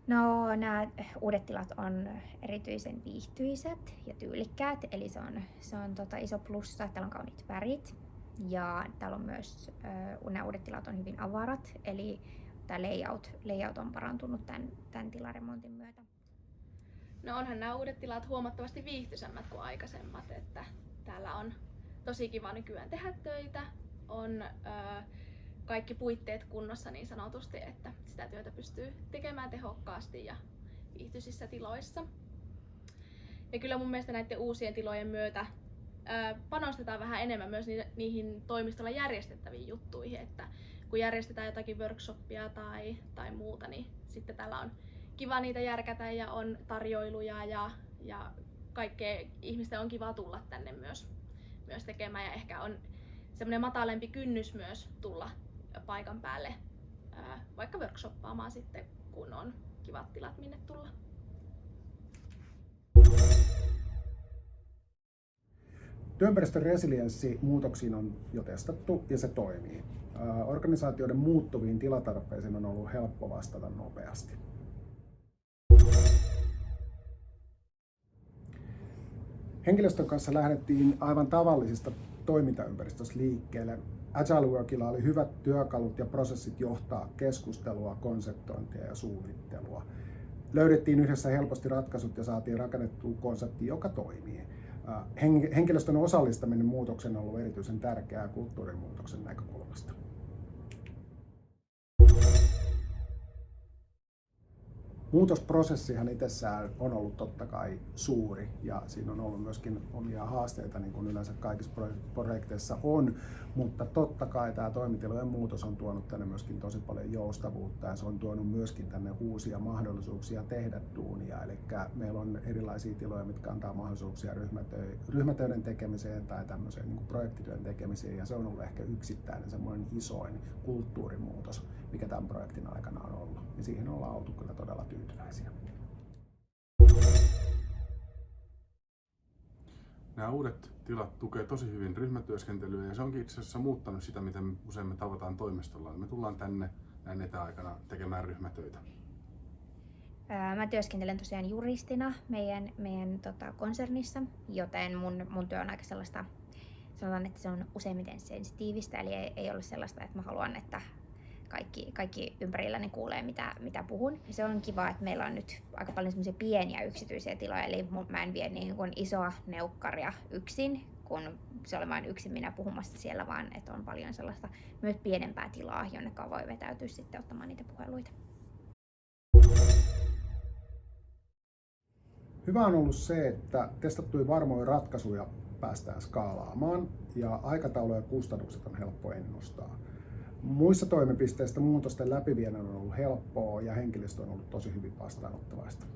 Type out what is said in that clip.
No, nämä uudet tilat on erityisen viihtyiset ja tyylikkäät, eli se on iso plussa, että täällä on kauniit värit. Ja täällä on myös, nämä uudet tilat on hyvin avarat, eli tämä layout on parantunut tämän tilaremontin myötä. No onhan nämä uudet tilat huomattavasti viihtyisemmät kuin aikaisemmat, että täällä on tosi kiva nykyään tehdä töitä, on kaikki puitteet kunnossa niin sanotusti, että sitä työtä pystyy tekemään tehokkaasti ja viihtyisissä tiloissa. Ja kyllä mun mielestä näiden uusien tilojen myötä panostetaan vähän enemmän myös niihin toimistolla järjestettäviin juttuihin, että kun järjestetään jotakin workshoppia tai muuta, niin sitten täällä on kiva niitä järkätä ja on tarjoiluja ja kaikkea ihmisten on kiva tulla tänne myös tekemään ja ehkä on semmoinen matalempi kynnys myös tulla paikan päälle vaikka workshoppaamaan sitten, kun on kivat tilat minne tulla. Työympäristön resilienssi muutoksiin on jo testattu ja se toimii. Organisaatioiden muuttuviin tilatarpeisiin on ollut helppo vastata nopeasti. Henkilöstön kanssa lähdettiin aivan tavallisista toimintaympäristöstä liikkeelle. Agile Workilla oli hyvät työkalut ja prosessit johtaa keskustelua, konseptointia ja suunnittelua. Löydettiin yhdessä helposti ratkaisut ja saatiin rakennettua konsepti, joka toimii. Henkilöstön osallistaminen muutoksen on ollut erityisen tärkeää kulttuurimuutoksen näkökulmasta. Muutosprosessihan itsessään on ollut totta kai suuri ja siinä on ollut myöskin omia haasteita, niin kuin yleensä kaikissa projekteissa on, mutta totta kai tämä toimitilojen muutos on tuonut tänne myöskin tosi paljon joustavuutta ja se on tuonut myöskin tänne uusia mahdollisuuksia tehdä duunia. Eli meillä on erilaisia tiloja, mitkä antaa mahdollisuuksia ryhmätöiden tekemiseen tai tämmöiseen niin kuin projektityön tekemiseen ja se on ollut ehkä yksittäinen semmoinen isoin kulttuurimuutos, mikä tämän projektin aikana on ollut. Ja siihen ollaan oltu kyllä todella tyytyväisiä. Nämä uudet tilat tukevat tosi hyvin ryhmätyöskentelyä ja se onkin itse asiassa muuttanut sitä, miten usein me tavataan toimistolla. Me tullaan tänne näin etäaikana tekemään ryhmätöitä. Mä työskentelen tosiaan juristina meidän konsernissa, joten mun työ on aika sellaista, sanotaan, että se on useimmiten sensitiivistä, eli ei ole sellaista, että mä haluan, että kaikki ympärilläni kuulee, mitä puhun. Se on kiva, että meillä on nyt aika paljon semmoisia pieniä yksityisiä tiloja, eli mä en vie niin kuin isoa neukkaria yksin, kun se on vain yksin minä puhumassa siellä, vaan että on paljon sellaista myös pienempää tilaa, jonne voi vetäytyä sitten ottamaan niitä puheluita. Hyvä on ollut se, että testattuja varmoja ratkaisuja päästään skaalaamaan ja aikatauluja ja kustannukset on helppo ennustaa. Muissa toimipisteistä muutosten läpiviennin on ollut helppoa ja henkilöstö on ollut tosi hyvin vastaanottavaista.